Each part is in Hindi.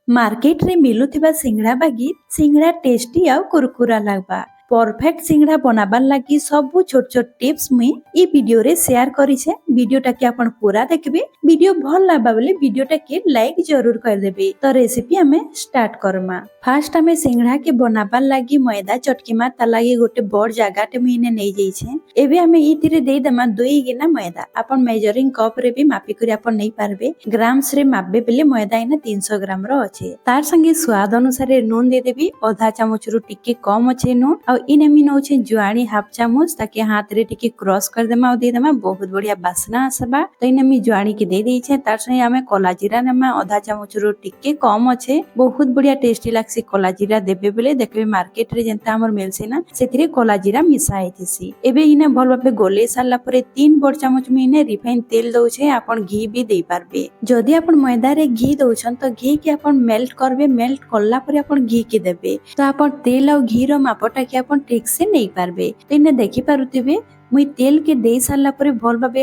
मार्केट रे मिलुथिबा सिंगड़ा बागी सिंगड़ा टेस्टी आउ कुरकुरा लागबा। परफेक्ट सिंगड़ा बनाबार लगी सबु छोट छोट टिप्स मुई ई वीडियो रे शेयर करी छे। वीडियोटा के आपण पूरा देखबे। वीडियो भल लागबा बोले वीडियोटा के लाइक जरूर कर देबे। तो रेसिपी हमें स्टार्ट करमा। फास्ट हमें सिंगड़ा के बनाबार लगी मैदा चटकीमा ता लगी गोटे बड़ जगाटे मुईने नै जाई छे। एबे हमें इथिरे दे दमा 2 गिना मैदा। आपण मेजरिंग कप रे भी मापी करी आपण नै पारबे। ग्राम्स रे मापबे बेले मैदा इना 300 ग्राम रो अच्छे। तार संगे स्वाद अनुसार नून दे देबी। आधा चामच रु टिके कम अच्छे नून। आ इने मी नौछे जुआणी हाफ चामच ताकि हाथ रे टिके क्रॉस कर देमा और दे देमा बहुत बढ़िया बासना आसबा। तो इने मी जुआणी के दे देई छे। तार संगे हमें कला जीरा नेमा आधा चामच रु टिके कम अच्छे। बहुत बढ़िया टेस्टी लागसी कला जीरा देबे बेले देखबे मार्केट रे जेंता हमर मिलसे ना सेथिरे कला जीरा मिसा हेतिसी। एबे इने भल भाबे गोले सारला परे 3 बड़ चामच मी इने रिफाइन तेल दउछे। आपण घी भी देई पारबे। जदि आपण मैदा रे घी दउछन तो घी के आपण मेल्ट करबे। मेल्ट करला परे आपण घी के देबे। तो आपण तेल और घी रो मापटा के आपण ठीक से नहीं पारबे। तो इने देखि पारुथिबे मुई तेल के दे सारला परे भल भाबे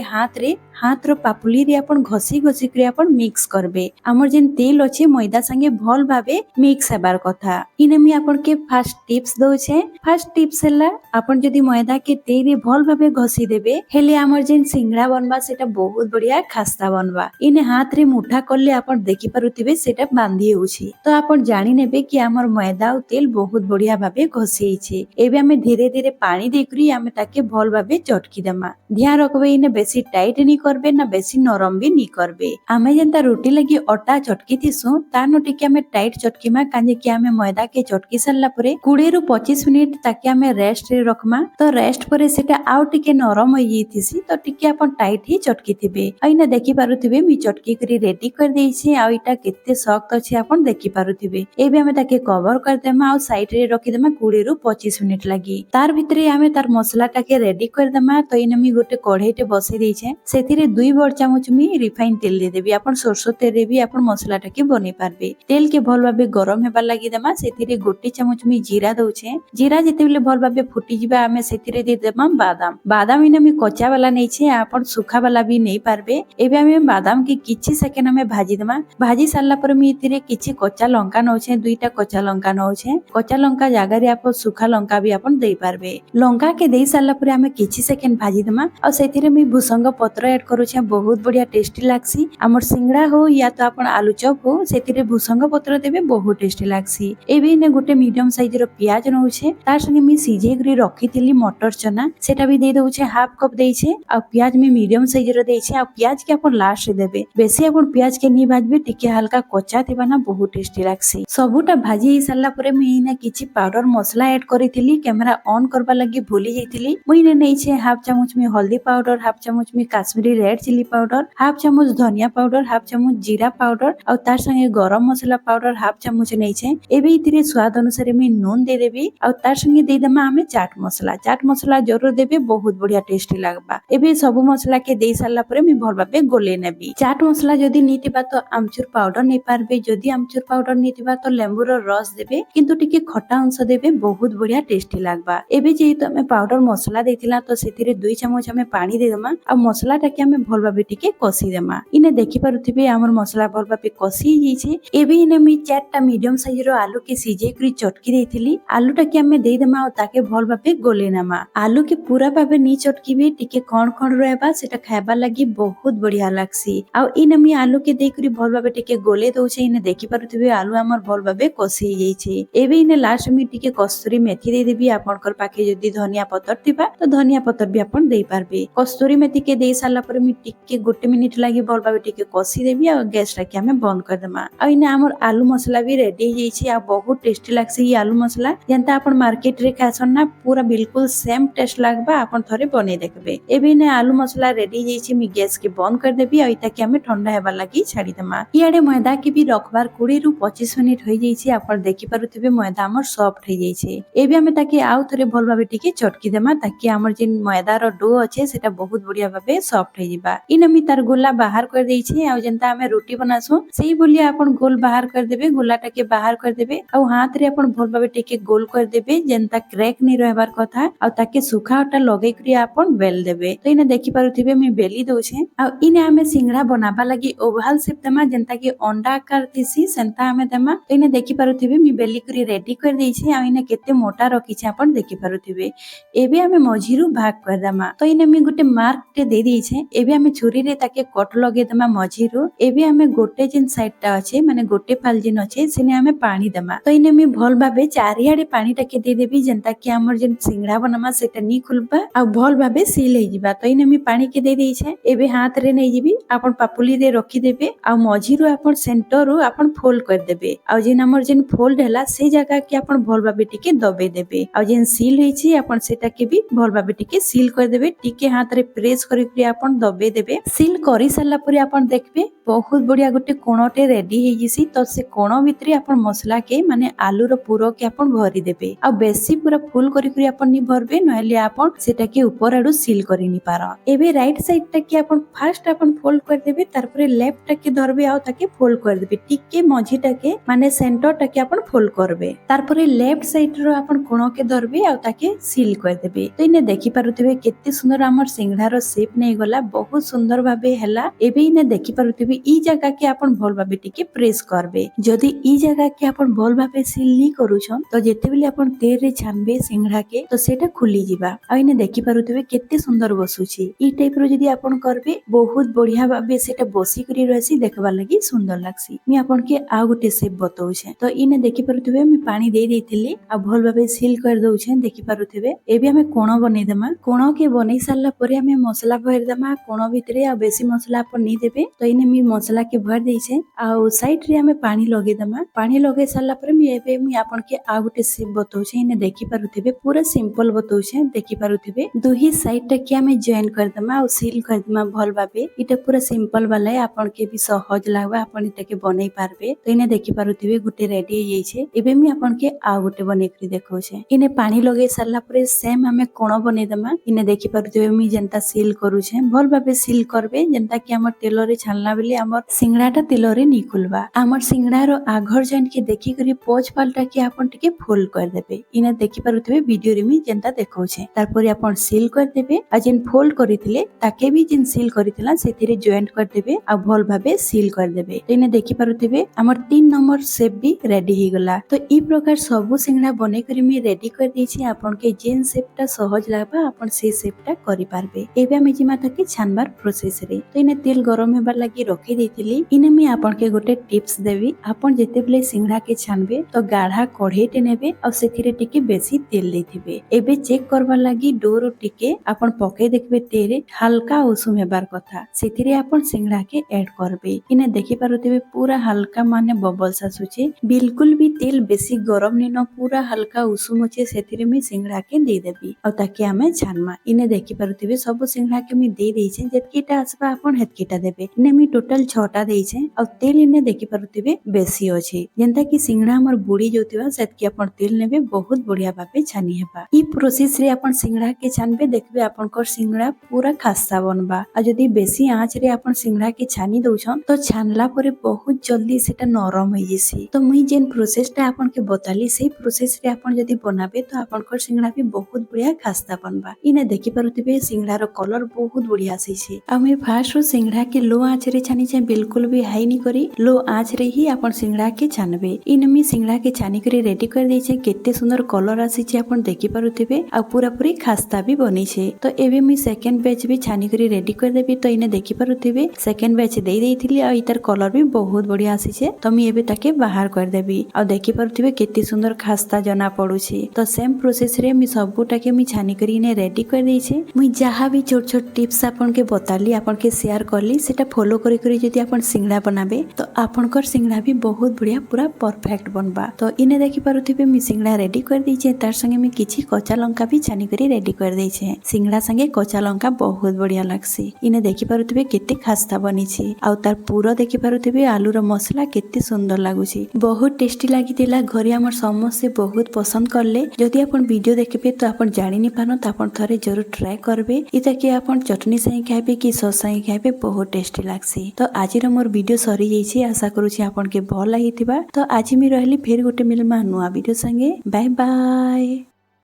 हाथ रो पापुली रे आपण घसी घसी करे आपण मिक्स करबे। हमर जेन तेल अछि मैदा संगे भल भाबे मिक्स हेबार कथा। इने मी आपण के फर्स्ट टिप्स दउ छे। फर्स्ट टिप्स हला आपण जदि मैदा के तेल रे भल भाबे घसी देबे हेले हमर जेन सिंगड़ा बनबा सेटा बहुत बढ़िया खास्ता बनबा। इने हाथ रे मुठा करले आपण देखि पारुथिबे सेटा बांधी होउछि। तो आपण जानि नेबे कि हमर मैदा और तेल बहुत बढ़िया भाबे घसी छै। एबे हमें धीरे धीरे पानी देकरी हमें ताके भल भाबे चटकी देमा। ध्यान रखबे इने बेसी टाइट नी करबे ना बेसी नरम भी नी करबे। हमें जेंता रोटी लगी आटा चटकी थिसु तानो टिके हमें टाइट चटकीमा काजे कि हमें मैदा के चटकी सरला परे 20 रु 25 मिनिट ताके हमें रेस्ट रे रखमा। तो रेस्ट परे सेटा आउ टिके नरम होई जेतिसी। तो टिके अपन टाइट ही चटकी थिबे। आइना देखि पारुथिबे मी चटकी करी रेडी कर देई छी। आ इटा केते सख्त अछि अपन देखि पारुथिबे। एबे हमें ताके कवर कर देमा और साइड रे रखि देमा 20 रु 25 मिनिट लगी। तार भितरे हमें तार मसला टाके रेडी कर देमा। तो इने मी गोटे कढ़ाईटे बसई देई छे। सेथिरे 2 बड़ चामच मी रिफाइन तेल दे देबी। आपण सरसो तेल रे भी आपण मसला टाके बनै पारबे। तेल के भल भाबे गरम हेबा लागि देमा। सेथिरे गोटे चामच मी जीरा दउ छे। जीरा जेते बेले भल भाबे फुटी जिबा हमें सेथिरे दे देमा बादाम। बादाम इने मी कच्चा वाला नै छे। आपण सूखा वाला भी नै पारबे। एबे हमें बादाम के किछि सेकेंड हमें भाजी देमा। भाजी सारला पर मी इथिरे किछि कच्चा लंका नौ छे। 2टा कच्चा लंका नौ छे। कच्चा लंका जागा रे आपण सूखा लंका भी आपण देई पारबे। लंका के देई सारला पर हमें किछि सेकेंड भाजी देमा। और सेथिरे मी भुसंग पत्र ऐड करू छे। बहुत बढ़िया टेस्टी लागसी। हमर सिंगड़ा हो या तो आपण आलू चॉप हो सेथिरे भुसंग पत्र देबे बहुत टेस्टी लागसी। एबे ने गोटे मीडियम साइज रो प्याज नउ छे। तार संगे मी सिजे करी रखिथिली मटर चना सेटा भी दे दउ छे। हाफ कप देई छे। आ प्याज मी मीडियम साइज रो देई छे। आ प्याज के आपण लास्ट रे देबे। बेसी आपण प्याज के नी भाजबे टिके हल्का कच्चा थिबा ना बहुत टेस्टी लागसी। सबुटा भाजी ही सारला परे मी इना किछि पाउडर मसला ऐड करिथिली। कैमरा ऑन करबा लागि भूली जाइथिली। मुई ने नै छे हाफ चामच मी हल्दी पाउडर, हाफ चामच मी Kashmiri red chilli powder, half चामच धनिया पाउडर, हाफ चामच जीरा पाउडर और तार संगे गरम मसला पाउडर हाफ चामच नै छे। एबे इथिरे स्वाद अनुसार मी नून दे देबी और तार संगे दे देमा हमें चाट मसला। चाट मसला जरूर देबे बहुत बढ़िया टेस्टी लागबा। एबे सब मसला के देई सारला परे मी भल भाबे गोले नेबी। चाट मसला जदी नीतिबा तो आमचूर पाउडर नै पारबे। जदी आमचूर पाउडर नीतिबा तो लेंबू रो रस देबे किंतु टिके खट्टा अंश देबे बहुत बढ़िया टेस्टी लागबा। एबे जेहेतु हमें पाउडर मसला देथिला तो सेथिरे 2 चामच हमें पानी दे देमा और मसला टाके हमें भल भाबे टिके कसी देमा। इने देखि पारुथिबे हमर मसला भल भाबे कसी जाई छे। एबे इने मी 4टा मीडियम साइज रो आलू के सिजे करी चटकी देथिली। आलू टाके हमें दे देमा और ताके भल भाबे गोले नेमा। आलू के पूरा भाबे नी चटकीबे टिके कण रहबा सेटा खायबा लागि बहुत बढ़िया लागसी। आ इने मी आलू के दे करी भल भाबे टिके गोले दउ छे। इने देखि पारुथिबे आलू हमर भल भाबे कसी जाई छे। एबे इने लास्ट मी टिके कस्तूरी मेथी दे देबी। आपनकर पाखे जदी धनिया पत्तर थिबा तो धनिया पत्तर भी आपण देई पारबे। कस्तूरी मेथी के देई सारला पर मी टिके गोटे मिनिट लागि भल भाबे टिके कसी देबी और गैस टाके हमें बंद कर देमा। आ इने हमर आलू मसला भी रेडी हो जाई छे। आ बहुत टेस्टी लागसी ई आलू मसला। जेंता आपण मार्केट रे खासन ना पूरा बिल्कुल सेम टेस्ट लागबा। आपण थरे बने देखबे। एबे ने आलू मसला रेडी हो जाई छे। मी गैस के बंद कर देबी और इता के हमें ठंडा हेबा लागि छाडी देमा। इयाडे मैदा के भी रखबार 20 रु 25 मिनिट हो जाई छे। आपण देखि पारुथिबे मैदा हमर सॉफ्ट हो जाई छे। एबे हमें ताके आउ थरे भल भाबे टिके चटकी देमा ताकि हमर जेन जिन मैदार डो अच्छे सेटा बहुत बढ़िया भाबे सॉफ्ट हो जिबा। इन मी तार गोला बाहर कर देई छी आ जेंता हमें रोटी बनासु सेही बोलिया अपन गोल बाहर कर देबे गोलाटा के बाहर कर देबे आ हाथ रे अपन भल भाबे टिके गोल कर देबे जेंता क्रैक नहीं रहबार कथा आ ताके सुखाटा लगै करी अपन बेल देबे। तो इने देखि पारुथिबे मी बेली दउछे आ इने हमें सिंगड़ा बनाबा लागि ओवल शेप देमा जेंता कि अंडा आकार दिसी सेंता हमें देमा। तो इने देखि पारुथिबे मी बेली करी रेडी कर देई छी आ इने केते मोटा रखी छी अपन देखि पारुथिबे। एबे हमें मझिरु भाग कर देमा। तो इने मी गुटे मार्क टे दे देई छे एबे हमें छुरी रे ताके कट लगे देमा मझिरु। एबे हमें गोटे जिन साइड टा अछि माने गोटे फाल जिन अछि सेने हमें पानी देमा। तो इने मी भल भाबे चारियाडे पानी टाके दे देबी जेंता कि हमर जिन सिंगड़ा बनामा सेटा नी खुलबा आ भल भाबे सील हे जिबा। तो इने मी पानी के दे देई छे एबे हाथ रे नै जिबी अपन पापुली रे रखी देबे आ मझिरु अपन सेंटर रु अपन फोल्ड कर देबे आ जिन हमर जिन फोल्ड हैला से जगह के अपन भल भाबे टिके दबे देबे आ जिन सील होई छी अपन सेटा के भी भल भाबे टिके सील कर देबे। टिके हाथ रे प्रेस करी के अपन दबे देबे। सील करी साला परे अपन देखबे बहुत बढ़िया गोटे कोणटे रेडी हे जिसी। तो से कोण भितरे अपन मसला के माने आलू रो पूरो के अपन भरी देबे आ बेसी पूरा फुल करी अपन नी भरबे नहले अपन सेटा के ऊपर आडू सील करी नी पार। एबे राइट साइड टा के अपन फर्स्ट अपन फोल्ड कर देबे तारपरे लेफ्ट टा के धरबे आ ताके फोल्ड कर देबे टिके मझी टा के माने सेंटर टा के अपन फोल्ड करबे तारपरे लेफ्ट साइड रो अपन कोण के धरबे आ ताके सील कर देबे। तो इने देखि पारुथिबे केते सुंदर हमर सिंगड़ा रो शेप नै गला बहुत सुंदर भाबे हैला। एबे इने देखि पारुथिबे ई जगह के अपन भल भाबे टिके प्रेस करबे जदी ई जगह के अपन भल भाबे सील नी करूछन तो जेते बेले अपन तेल रे छानबे सिंगड़ा के तो सेटा खुली जिबा। आ इने देखि पारुथिबे केते सुंदर बसुछि ई टाइप रो जदी अपन करबे बहुत बढ़िया भाबे सेटा बसी करी रहसी देखबा लागि सुंदर लागसी। मी अपन के आ गुटे शेप बतौ छे। तो इने देखि पारुथिबे मी पानी दे देथिली आ भल भाबे सील कर दउ छे देखि पारुथिबे। एबे हमें कोण बनै देमा कोण के बनै सारला परे हमें मसला भर देमा कोण भितरे आ बेसी मसला अपन नी देबे। तो इने मी मसला के भर देई छे आ साइड रे हमें पानी लगे देमा पानी लगे सारला परे मी एबे मी अपन के आ गुटे शेप बतौ छे। इने देखि पारुथिबे पूरा सिंपल बतौ छे देखि पारुथिबे दुही साइड टा के हमें जॉइन कर देमा आ सील कर देमा भल भाबे। इटा पूरा सिंपल वाला है अपन के भी सहज लागबा अपन इटा के बनै पारबे। तो इने देखि पारुथिबे गुटे रेडी हे जाई छे। एबे मी अपन के आ गुटे बनै करी देखौ छे। इने पानी लगे सारला परे सेम हमें कोण बनै देमा। इने देखि पारुथिबे मी जेंता सील करू छे भल भाबे सील करबे जेंता कि हमर तेल रे छानला बेले हमर सिंगड़ाटा तेल रे नी खुलबा। हमर सिंगड़ा रो आघर जॉइन के देखि करी पोच पालटा के अपन टिके फोल्ड कर देबे। इने देखि पारुथिबे वीडियो रे मी जेंता देखौ छे तारपरे अपन सील कर देबे आ जेन फोल्ड करिथिले ताके भी जेन सील करिथिला सेथिरे जॉइंट कर देबे आ भल भाबे सील कर देबे। तो इने देखि पारुथिबे हमर 3 नंबर शेप भी रेडी हे गला। तो ई प्रकार सब सिंगड़ा बनै करी मी रेडी कर दै छी अपन के जेन शेपटा सहज लागबा अपन से शेपटा करि पारबे। एबे हम जिमा ताके छानबार प्रोसेस रे। तो इने तेल गरम हेबार लागि रखि देथिली। इने मी अपन के गोटे टिप्स देबी अपन जेते बेले सिंगड़ा के छानबे तो गाढ़ा कढ़ेटे नेबे आ सेथिरे टिके बेसी तेल देथिबे। एबे चेक करबार लागि डोरो टिके अपन पके देखबे तेरे हल्का उषुम हेबार कथा सेथिरे अपन सिंगड़ा के ऐड करबे। इने देखि पारुथिबे पूरा हल्का माने बबल्स आसुचे बिल्कुल भी तेल बेसी गरम नि न पूरा हल्का उषुम अछि सेथिरे मी सिंगड़ा के दे देबी आ ताके हमें छानमा। इने देखि पारुथिबे सब सिंगड़ा के मी दे देई छे जेतकीटा आसबा अपन हेतकीटा देबे। इने मी टोटल 6टा देई छे आ तेल इने देखि पारुथिबे बेसी अछि जेंता कि सिंगड़ा हमर बुड़ी जोतिबा सेतकी अपन तेल नेबे बहुत बढ़िया भाबे छानी हेबा। ई प्रोसेस रे अपन सिंगड़ा के छानबे देखबे अपन कर सिंगड़ा पूरा खासा बनबा आ जदी बेसी आंच रे अपन सिंगड़ा के छानी दउछन तो छानला परे बहुत जल्दी सेटा नरम होई जेसी। तो मुई जेन प्रोसेस टा अपन के बताली सेही प्रोसेस रे अपन जदी बनाबे तो अपन कर सिंगड़ा भी बहुत बढ़िया खासा बनबा। इने देखि पारुथिबे सिंगड़ा रो कलर बहुत बढ़िया आसी छे। आ मैं फास्ट रो सिंगड़ा के लो आंच रे छानी छे बिल्कुल भी हाई नी करी लो आंच रे ही अपन सिंगड़ा के छानबे। इन मी सिंगड़ा के छानी करी रेडी कर दै छे केते सुंदर कलर आसी छे अपन देखि पारुथिबे आ पूरा पूरी खास्ता भी बनी छे। तो एबे मी सेकंड बैच भी छानी करी रेडी कर देबी। तो इने देखि पारुथिबे सेकंड बैच दे देइथिली आ इतर कलर भी बहुत बढ़िया आसी छे। तो मी एबे ताके बाहर कर देबी आ देखि पारुथिबे केते सुंदर खास्ता जना पड़ू छे। तो सेम प्रोसेस रे मी सबुटा के मी छानी करी ने रेडी कर दै छे। मुई जहा भी छोट छोट टिप्स अपन के बताली अपन के शेयर करली सेटा फॉलो करी करी जदि आपण सिंगड़ा बनाबे तो आपनकर सिंगड़ा भी बहुत बढ़िया पूरा परफेक्ट बनबा। तो इने देखि पारुथिबे मी सिंगड़ा रेडी कर दैछे, तार संगे मी किछि कच्चा लंका भी छानी करी रेडी कर दैछे। सिंगड़ा संगे कच्चा लंका बहुत बढ़िया लागसी। इने देखि पारुथिबे केते खास्ता बनिछि आ तार पूरा देखि पारुथिबे आलू रो मसला केते सुंदर लागुछि, बहुत टेस्टी लागितिला। घरे हमर समस्त बहुत पसंद करले। जदि आपण वीडियो देखबे तो आपण जानि नि पानो तो आपण थरे जरूर ट्राई करबे। इता कि आपण चटनी संगे खाइबे कि सॉस संगे खाइबे बहुत टेस्टी लागसी। तो आज मोर वीडियो सरी जाइछि, आशा करूछि आपण के भल लागिथिबा। तो आज मी रहली फेर गोटे मिलमा नुआ वीडियो संगे। Bye bye.